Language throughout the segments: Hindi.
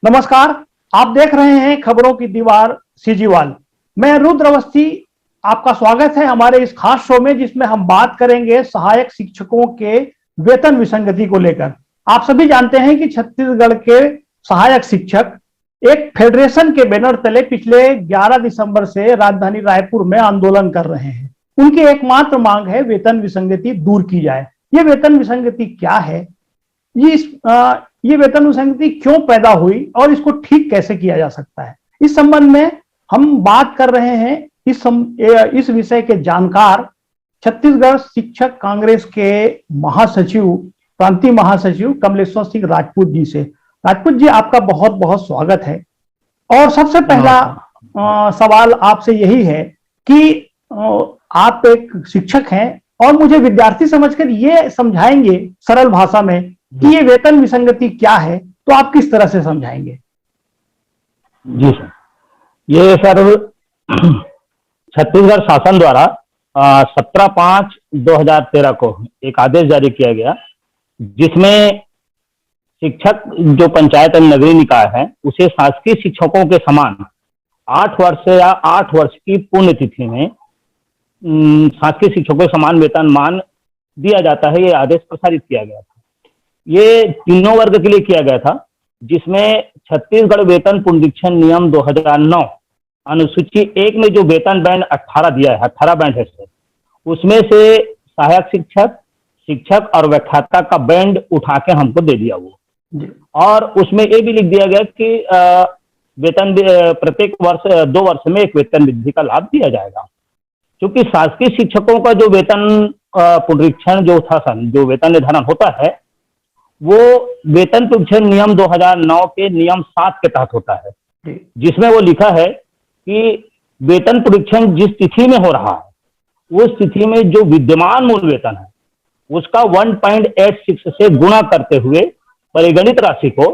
नमस्कार, आप देख रहे हैं खबरों की दीवार सीजीवाल। मैं रुद्र अवस्थी, आपका स्वागत है हमारे इस खास शो में, जिसमें हम बात करेंगे सहायक शिक्षकों के वेतन विसंगति को लेकर। आप सभी जानते हैं कि छत्तीसगढ़ के सहायक शिक्षक एक फेडरेशन के बैनर तले पिछले 11 दिसंबर से राजधानी रायपुर में आंदोलन कर रहे हैं। उनकी एकमात्र मांग है वेतन विसंगति दूर की जाए। ये वेतन विसंगति क्या है, ये वेतन विसंगति क्यों पैदा हुई और इसको ठीक कैसे किया जा सकता है, इस संबंध में हम बात कर रहे हैं इस विषय के जानकार छत्तीसगढ़ शिक्षक कांग्रेस के महासचिव, प्रांतीय महासचिव कमलेश्वर सिंह राजपूत जी से। राजपूत जी, आपका बहुत बहुत स्वागत है। और सबसे पहला सवाल आपसे यही है कि आप एक शिक्षक हैं और मुझे विद्यार्थी समझकर ये समझाएंगे सरल भाषा में कि ये वेतन विसंगति क्या है, तो आप किस तरह से समझाएंगे? जी सर, ये सर छत्तीसगढ़ शासन द्वारा 17/5/2013 को एक आदेश जारी किया गया, जिसमें शिक्षक जो पंचायत एवं नगरीय निकाय है उसे शासकीय शिक्षकों के समान 8 वर्ष या 8 वर्ष की पुण्य तिथि में शासकीय शिक्षकों को समान वेतनमान दिया जाता है। ये आदेश प्रसारित किया गया था। ये तीनों वर्ग के लिए किया गया था, जिसमें छत्तीसगढ़ वेतन पुनरीक्षण नियम 2009 अनुसूची 1 में जो वेतन बैंड 18 दिया है, 18 बैंड है सर, उसमें से सहायक शिक्षक, शिक्षक और व्याख्याता का बैंड उठा के हमको दे दिया वो। और उसमें ये भी लिख दिया गया कि वेतन प्रत्येक वर्ष 2 वर्ष में एक वेतन वृद्धि का लाभ दिया जाएगा। क्योंकि शासकीय शिक्षकों का जो वेतन पुनरीक्षण जो था सर, जो वेतन निर्धारण होता है, वो वेतन पुनरीक्षण नियम 2009 के नियम 7 के तहत होता है, जिसमें वो लिखा है कि वेतन पुनरीक्षण जिस तिथि में हो रहा है उस तिथि में जो विद्यमान मूल वेतन है उसका 1.86 से गुणा करते हुए परिगणित राशि को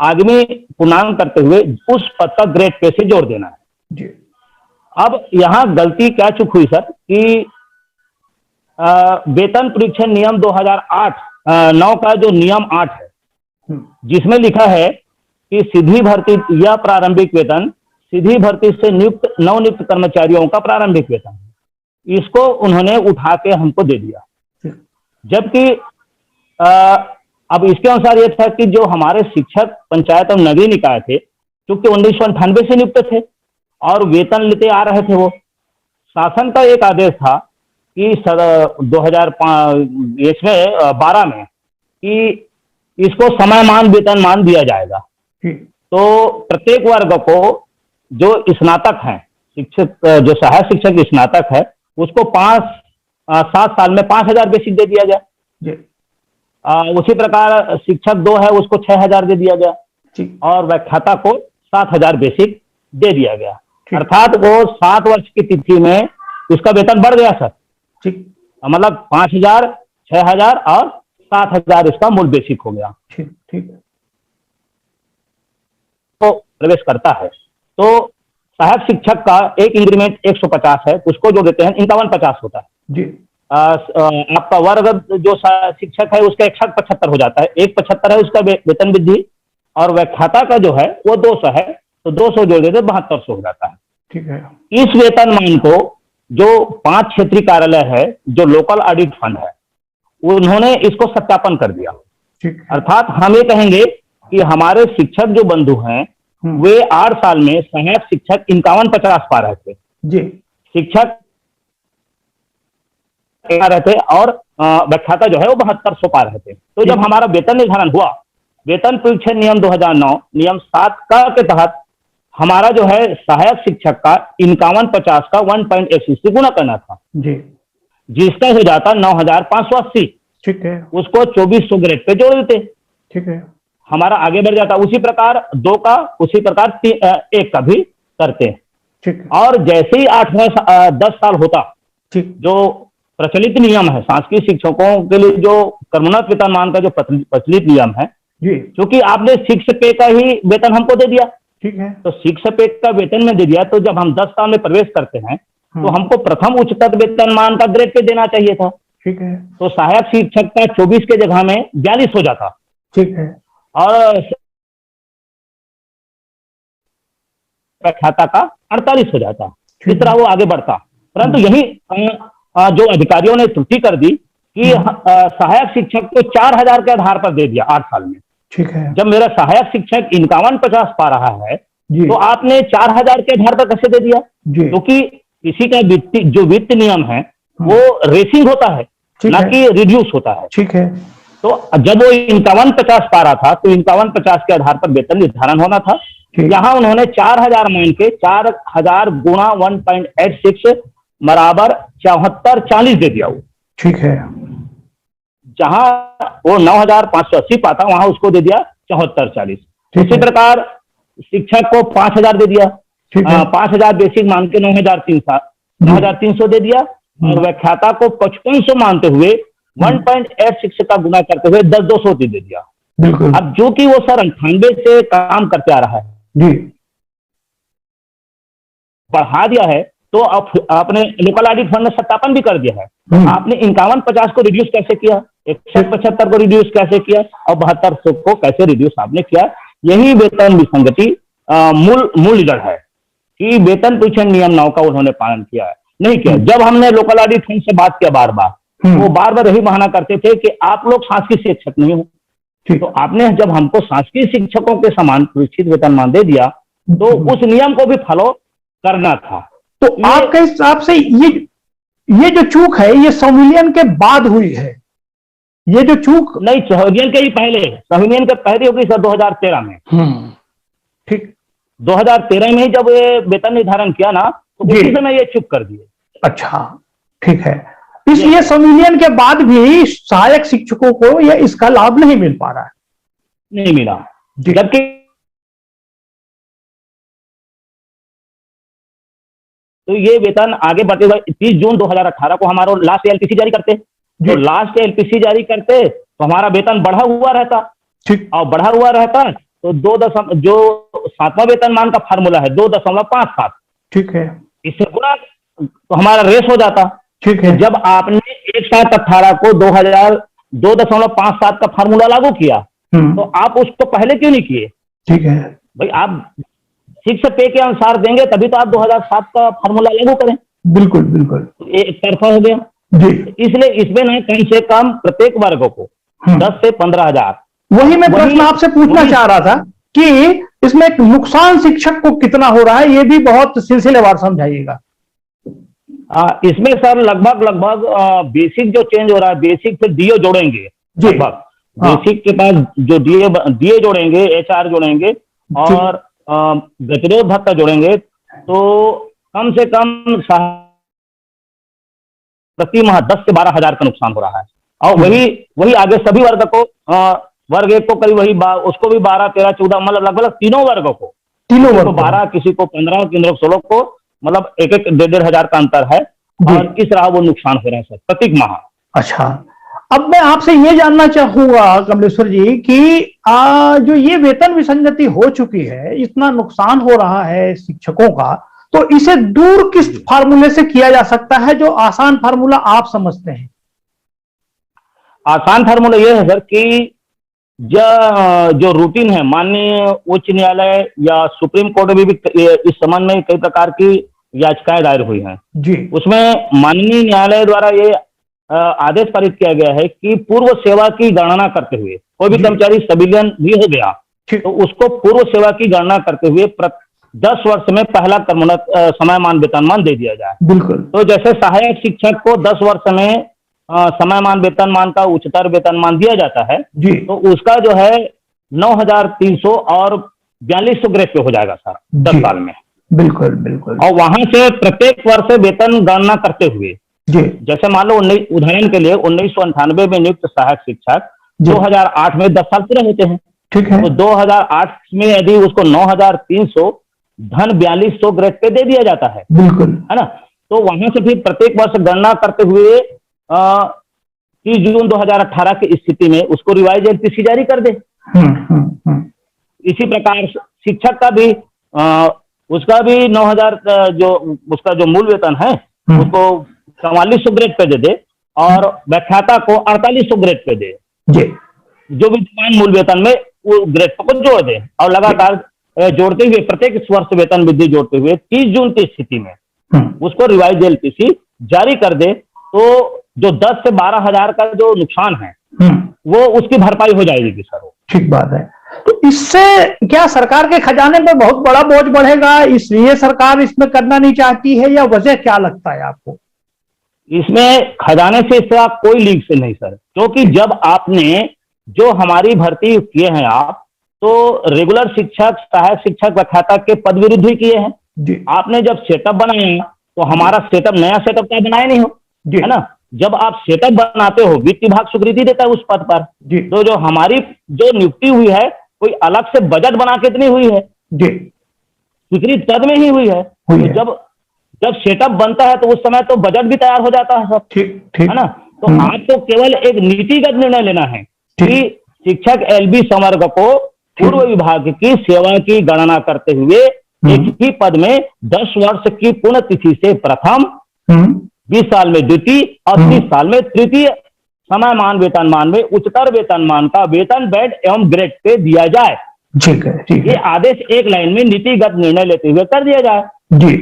आगामी पूर्णांक करते हुए उस पद का ग्रेड पे से जोड़ देना है। अब यहाँ गलती क्या चूक हुई सर कि वेतन पुनरीक्षण नियम 2009 का जो नियम 8 है, जिसमें लिखा है कि सीधी भर्ती या प्रारंभिक वेतन सीधी भर्ती से नियुक्त नवनियुक्त कर्मचारियों का प्रारंभिक वेतन है, इसको उन्होंने उठा के हमको दे दिया। जबकि अब इसके अनुसार यह था कि जो हमारे शिक्षक पंचायत और नगरीय निकाय थे, क्योंकि 1998 से नियुक्त थे और वेतन लेते आ रहे थे, वो शासन का एक आदेश था कि 2012 में कि इसको समयमान वेतनमान दिया जाएगा। तो प्रत्येक वर्ग को जो स्नातक हैं, शिक्षक जो सहायक शिक्षक स्नातक है, उसको 7 साल में 5,000 बेसिक दे दिया गया। उसी प्रकार शिक्षक 2 है उसको 6,000 दे दिया गया और व्याख्याता को 7,000 बेसिक दे दिया गया। अर्थात वो 7 वर्ष की तिथि में इसका वेतन बढ़ गया सर। ठीक, मतलब 5,000, 6,000 और 7,000 इसका मूल बेसिक हो गया। ठीक है, तो प्रवेश करता है तो सहायक शिक्षक का एक इंक्रीमेंट 150 है, उसको जो देते हैं 51-50 होता है जी। आपका वर्ग जो शिक्षक है उसका 175 हो जाता है, 175 है उसका वेतन वृद्धि, और व्याख्याता का जो है वो 200 है, तो 200 जोड़ देते 7200 हो जाता है। ठीक है। इस वेतनमान को जो 5 क्षेत्रीय कार्यालय है, जो लोकल ऑडिट फंड है, उन्होंने इसको सत्यापन कर दिया। अर्थात हम ये कहेंगे कि हमारे शिक्षक जो बंधु हैं वे 8 साल में सहायक शिक्षक 51-50 पा रहे थे जी, शिक्षक रहे थे, और व्याख्याता जो है वो 7200 पा रहे थे। तो जब हमारा वेतन निर्धारण हुआ, वेतन पुनरीक्षण नियम 2009 नियम 7 का के तहत हमारा जो है सहायक शिक्षक का 51-50 का 1.86 से गुना करना था जी, जिसका हो जाता 9,580। ठीक है, उसको 2400 ग्रेड पे जोड़ देते। ठीक है, हमारा आगे बढ़ जाता। उसी प्रकार 2 का, उसी प्रकार 1 का भी करते। ठीक है, और जैसे ही 10 साल होता, ठीक, जो प्रचलित नियम है शासकीय शिक्षकों के लिए, जो कर्मोन्नत वेतनमान का जो प्रचलित नियम है, क्योंकि आपने 6 पे का ही वेतन हमको दे दिया। ठीक है, तो 6 पे का वेतन में दे दिया, तो जब हम 10 साल में प्रवेश करते हैं तो हमको प्रथम उच्चतर वेतनमान का ग्रेड पे देना चाहिए था। ठीक है। तो सहायक शिक्षक का 24 के जगह में 42 हो जाता। ठीक है। और खाता का 48 हो जाता। इस तरह वो आगे बढ़ता। परंतु यही जो अधिकारियों ने त्रुटि कर दी कि सहायक शिक्षक को 4000 के आधार पर दे दिया 8 साल में। ठीक है। जब मेरा सहायक शिक्षक 51-50 पा रहा है तो आपने 4000 के आधार पर कैसे दे दिया? क्योंकि किसी का जो वित्त नियम है वो रेसिंग होता है, ना कि रिड्यूस होता है। ठीक है। तो जब वो 51-50 पा रहा था तो 51-50 के आधार पर वेतन निर्धारण होना था। यहाँ उन्होंने 4000 मान के 4000 गुणा 1.86 बराबर 7440 दे दिया वो। ठीक है। जहां वो 9580 पाता वहां उसको दे दिया 7440। उसी प्रकार शिक्षक को 5000 दे दिया। 5000 बेसिक मान के 9300 दे दिया। और व्याख्याता को 5500 मानते हुए 1.86 का गुना करते हुए 10,200 दे दिया। बिल्कुल। अब जो कि वो सर 98 से काम करते आ रहा है जी, बढ़ा दिया है। तो अब आपने लोकल ऑडिट फंड ने सत्यापन भी कर दिया है। आपने 51-50 को रिड्यूस कैसे किया, 61-75 को रिड्यूस कैसे किया और 7200 को कैसे रिड्यूस आपने किया? यही वेतन विसंगति मूल लीडर है कि वेतन परीक्षण नियम 9 का उन्होंने पालन किया है, नहीं किया। जब हमने लोकल ऑडिट फंड से बात किया बार बार, वो बार बार यही बहाना करते थे कि आप लोग शासकीय शिक्षक नहीं हो। तो आपने जब हमको शासकीय शिक्षकों के समान सुरक्षित वेतनमान दे दिया तो उस नियम को भी फॉलो करना था। तो आपके हिसाब से ये जो चूक है ये संविलियन के बाद हुई है? ये जो चूक नहीं, संविलियन के ही पहले, संविलियन के पहले होगी सर 2013 में। ठीक, 2013 में ही जब ये वेतन निर्धारण किया ना तो उसी समय ये चूक कर दिए। अच्छा, ठीक है। इसलिए संविलियन के बाद भी सहायक शिक्षकों को ये इसका लाभ नहीं मिल पा रहा है। नहीं मिला, जबकि तो ये वेतन आगे बढ़ते हुए 30 जून 2018 को हमारा लास्ट एलपीसी जारी करते। तो लास्ट एलपीसी जारी करते तो हमारा वेतन बढ़ा हुआ रहता। ठीक। और बढ़ा हुआ रहता तो जो 7वां वेतनमान का फार्मूला है 2.57। ठीक है। इससे गुणा तो हमारा रेस हो जाता। ठीक है। जब आपने 1/7/18 को 2.57 का फार्मूला लागू किया तो आप उसको पहले क्यों नहीं किए? ठीक है भाई, आप 6 पे के अनुसार देंगे तभी तो आप 2007 का फार्मूला लागू करें। बिल्कुल बिल्कुल, एक तरफा हो गया जी। इसलिए इसमें ना कम से कम प्रत्येक वर्ग को 10 से 15,000। वही मैं प्रश्न आपसे पूछना चाह रहा था कि इसमें एक नुकसान शिक्षक को कितना हो रहा है, ये भी बहुत सिलसिलेवार समझाइएगा। इसमें सर लगभग बेसिक जो चेंज हो रहा है, बेसिक से डीओ जोड़ेंगे लगभग। बेसिक के पास जो डीए जोड़ेंगे, एचआर जोड़ेंगे और गतिरोध भत्ता जोड़ेंगे तो कम से कम प्रति माह 10 से 12,000 का नुकसान हो रहा है। और वही आगे सभी वर्ग को, वर्ग एक को करीब वही उसको भी 12, 13, 14 मतलब लगभग तीनों वर्गों को 12, किसी को 15, किसी को 16 को मतलब 1,500 हजार का अंतर है। और इस तरह वो नुकसान हो रहा है सर प्रत्येक माह। अच्छा, अब मैं आपसे ये जानना चाहूंगा कमलेश्वर जी कि जो ये वेतन विसंगति हो चुकी है, इतना नुकसान हो रहा है शिक्षकों का, तो इसे दूर किस फार्मूले से किया जा सकता है, जो आसान फार्मूला आप समझते हैं? आसान फार्मूला ये है सर कि जो रूटीन है, माननीय उच्च न्यायालय या सुप्रीम कोर्ट में भी इस संबंध में कई प्रकार की याचिकाएं दायर हुई हैं जी। उसमें माननीय न्यायालय द्वारा ये आदेश पारित किया गया है कि पूर्व सेवा की गणना करते हुए कोई भी कर्मचारी सिविलियन भी हो गया तो उसको पूर्व सेवा की गणना करते हुए 10 वर्ष में पहला क्रमोन्नत समयमान वेतनमान दे दिया जाए। बिल्कुल। तो जैसे सहायक शिक्षक को 10 वर्ष में समयमान वेतनमान का उच्चतर वेतनमान दिया जाता है जी। तो उसका जो है 9,300 और 4,200 ग्रेड पे हो जाएगा सर 10 साल में। बिल्कुल बिल्कुल। और वहां से प्रत्येक वर्ष वेतन गणना करते हुए जी। जैसे मान लो उदाहरण के लिए 1998 में नियुक्त सहायक शिक्षक 2008 में 10 साल पूरे होते हैं। ठीक है। तो 2008 में यदि उसको 9,300 धन 4,200 ग्रेड पे दे दिया जाता है, बिल्कुल, है ना, तो वहां से फिर प्रत्येक वर्ष गणना करते हुए 30 जून 2018 की स्थिति में उसको रिवाइज एलपीसी जारी कर दे। इसी प्रकार शिक्षक का भी उसका भी 9,000 जो उसका जो मूल वेतन है उसको 4,400 ग्रेड पे दे दे और व्याख्याता को 4800 ग्रेड पे दे, जी, जो विद्यमान मूल वेतन में वो ग्रेड को जोड़ दे, और लगातार जोड़ते हुए प्रत्येक वर्ष वेतन वृद्धि जोड़ते हुए 30 जून की स्थिति में उसको रिवाइज एलपीसी जारी कर दे, तो जो 10 से 12 हजार का जो नुकसान है वो उसकी भरपाई हो जाएगी सर। ठीक बात है। तो इससे क्या सरकार के खजाने पर बहुत बड़ा बोझ बढ़ेगा, इसलिए सरकार इसमें करना नहीं चाहती है, या वजह क्या लगता है आपको? इसमें खजाने से इसका कोई लीक से नहीं सर, क्योंकि जब आपने जो हमारी भर्ती किए हैं आप, तो रेगुलर शिक्षक, सहायक शिक्षक, व्याख्याता के पद विरुद्ध ही किए हैं जी। आपने जब सेटअप बनाया तो हमारा सेटअप, नया सेटअप क्या बनाया नहीं हो, है ना। जब आप सेटअप बनाते हो, वित्त विभाग स्वीकृति देता है उस पद पर, तो जो हमारी जो नियुक्ति हुई है कोई अलग से बजट बना के इतनी हुई है, स्वीकृत पद में ही हुई है। तो जब सेटअप बनता है तो उस समय तो बजट भी तैयार हो जाता है सब, ठीक है ना। तो आपको केवल एक नीतिगत निर्णय लेना है कि शिक्षक एलबी संवर्ग को पूर्व विभाग की सेवा की गणना करते हुए एक ही पद में 10 वर्ष की पुण्य तिथि से प्रथम, 20 साल में द्वितीय और 30 साल में तृतीय समयमान वेतनमान में उच्चतर वेतनमान का वेतन बैंड एवं ग्रेड पे दिया जाए। ठीक है, ठीक है। ये आदेश एक लाइन में नीतिगत निर्णय लेते हुए कर दिया जाए। जी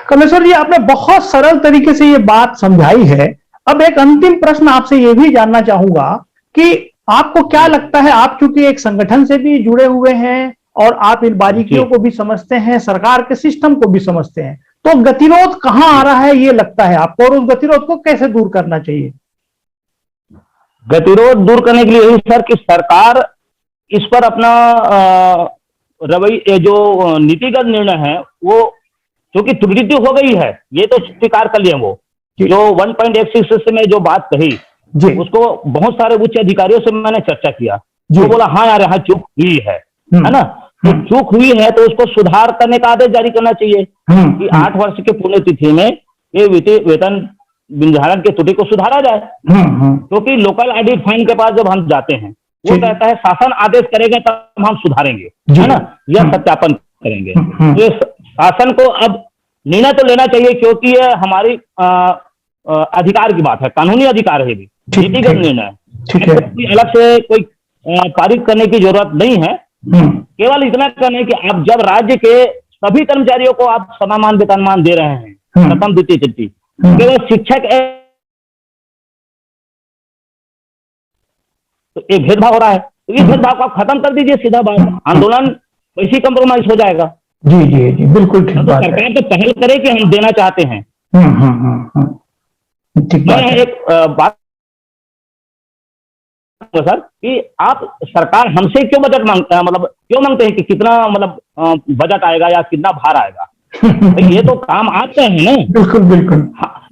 कमिश्नर जी, आपने बहुत सरल तरीके से ये बात समझाई है। अब एक अंतिम प्रश्न आपसे ये भी जानना चाहूंगा कि आपको क्या लगता है, आप चूंकि एक संगठन से भी जुड़े हुए हैं और आप इन बारीकियों को भी समझते हैं, सरकार के सिस्टम को भी समझते हैं, तो गतिरोध कहां आ रहा है ये लगता है आपको, और उस गतिरोध को कैसे दूर करना चाहिए? गतिरोध दूर करने के लिए यही सर कि सरकार इस पर अपना रवैया, जो नीतिगत निर्णय है वो, क्योंकि त्रुटि हो गई है ये तो स्वीकार कर लिए वो, जो 1.86 से मैं जो बात कही उसको बहुत सारे उच्च अधिकारियों से मैंने चर्चा किया, वो बोला हाँ यार यहाँ चूक हुई है ना। तो चूक हुई है तो उसको सुधार करने का आदेश जारी करना चाहिए कि 8 वर्ष के पुण्यतिथि में ये वेतन निर्धारण की त्रुटि को सुधारा जाए। क्योंकि लोकल ऑडिट फाइन के पास जब हम जाते हैं वो कहता है शासन आदेश करेगा तब हम सुधारेंगे, है ना, यह सत्यापन करेंगे। तो शासन को अब निर्णय तो लेना चाहिए, क्योंकि यह हमारी अधिकार की बात है, कानूनी अधिकार है, भी नीतिगत निर्णय है, अलग से कोई पारित करने की जरूरत नहीं है। केवल इतना करना है कि आप जब राज्य के सभी कर्मचारियों को आप समयमान वेतनमान दे रहे हैं, प्रथम द्वितीय तृतीय, केवल शिक्षक तो एक भेदभाव हो रहा है, तो इस भेदभाव को आप खत्म कर दीजिए, सीधा बात, आंदोलन वैसी कंप्रोमाइज हो जाएगा। जी जी जी, बिल्कुल ठीक बात है। सरकार तो पहल करे कि हम देना चाहते हैं। मैं एक बात सर कि आप सरकार हमसे क्यों बजट मांगता, मतलब क्यों मांगते हैं कि कितना मतलब बजट आएगा या कितना भार आएगा? ये तो काम आपका है ना। बिल्कुल बिल्कुल।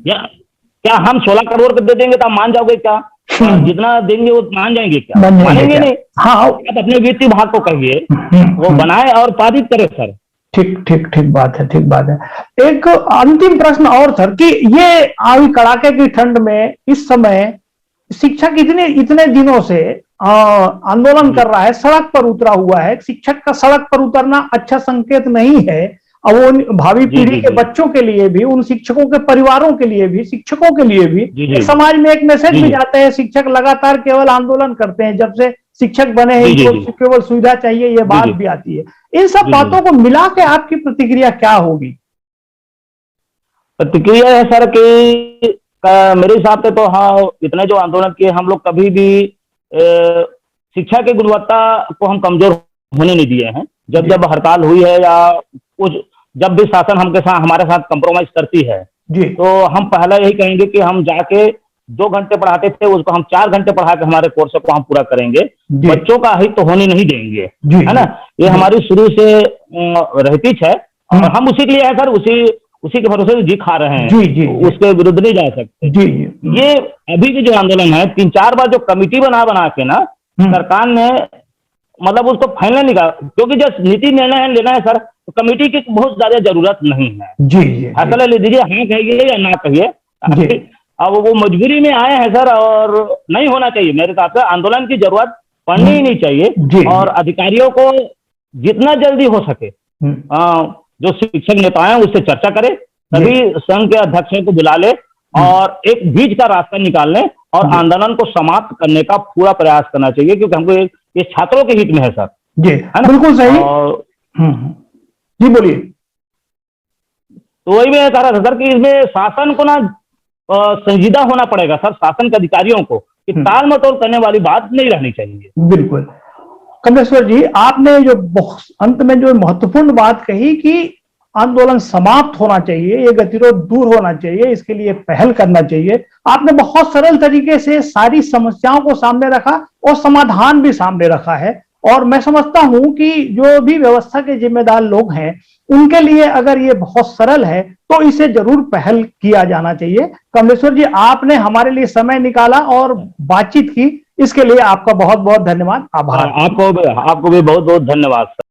क्या हम 16 करोड़ दे देंगे तो आप मान जाओगे क्या? जितना देंगे वो मान जाएंगे क्या? मानेंगे नहीं। हाँ, आप अपने वित्त विभाग को कहिए वो बनाए और पारित करे सर। ठीक ठीक ठीक बात है, ठीक बात है। एक अंतिम प्रश्न और सर कि ये आग कड़ाके की ठंड में इस समय शिक्षक इतने दिनों से आंदोलन कर रहा है, सड़क पर उतरा हुआ है। शिक्षक का सड़क पर उतरना अच्छा संकेत नहीं है, और वो भावी पीढ़ी के बच्चों के लिए भी, उन शिक्षकों के परिवारों के लिए भी, शिक्षकों के लिए भी समाज में एक मैसेज भी जाता है। शिक्षक लगातार केवल आंदोलन करते हैं, जब से शिक्षक बने हैं इनको केवल सुविधा चाहिए, ये बात भी आती है। इन सब बातों को मिला के आपकी प्रतिक्रिया क्या होगी? प्रतिक्रिया है सर कि मेरे हिसाब से तो हाँ, इतने जो आंदोलन किए हम लोग कभी भी शिक्षा की गुणवत्ता को हम कमजोर होने नहीं दिए हैं। जब जब हड़ताल हुई है या कुछ, जब भी शासन हमारे साथ कंप्रोमाइज करती है तो हम पहले यही कहेंगे कि हम जाके 2 घंटे पढ़ाते थे उसको हम 4 घंटे पढ़ा के हमारे कोर्स को हम पूरा करेंगे। बच्चों का हित तो होने नहीं देंगे, है ना। ये हमारी शुरू से रहतीच है और हम उसी के लिए है सर, उसी के भरोसे जी खा रहे हैं, उसके विरुद्ध नहीं जा सकते। ये अभी की जो आंदोलन है 3-4 बार जो कमिटी बना के ना सरकार ने मतलब उसको फाइनल नहीं कहा, क्योंकि जो नीति निर्णय लेना है सर तो कमेटी की बहुत ज्यादा जरूरत नहीं है। फैसला ले दीजिए, हाँ कहिए या ना कहिए। अब वो मजबूरी में आए हैं सर, और नहीं होना चाहिए मेरे हिसाब से, आंदोलन की जरूरत पड़नी ही नहीं चाहिए। और अधिकारियों को जितना जल्दी हो सके जो शिक्षक नेता हैं उससे चर्चा करे, सभी संघ के अध्यक्षों को बुला ले और एक बीच का रास्ता निकालने और आंदोलन को समाप्त करने का पूरा प्रयास करना चाहिए, क्योंकि हमको ये छात्रों के हित में है सर। जी है ना? बिल्कुल सही। और जी बोलिए। तो वही मैं कह रहा था सर कि इसमें शासन को ना संजीदा होना पड़ेगा सर, शासन के अधिकारियों को, कि टाल मटोल करने वाली बात नहीं रहनी चाहिए। बिल्कुल कमलेश्वर जी, आपने जो अंत में जो महत्वपूर्ण बात कही कि आंदोलन समाप्त होना चाहिए, ये गतिरोध दूर होना चाहिए, इसके लिए पहल करना चाहिए। आपने बहुत सरल तरीके से सारी समस्याओं को सामने रखा और समाधान भी सामने रखा है। और मैं समझता हूं कि जो भी व्यवस्था के जिम्मेदार लोग हैं उनके लिए अगर ये बहुत सरल है तो इसे जरूर पहल किया जाना चाहिए। कमलेश्वर जी, आपने हमारे लिए समय निकाला और बातचीत की, इसके लिए आपका बहुत बहुत धन्यवाद, आभार। आपको भी बहुत बहुत धन्यवाद सर।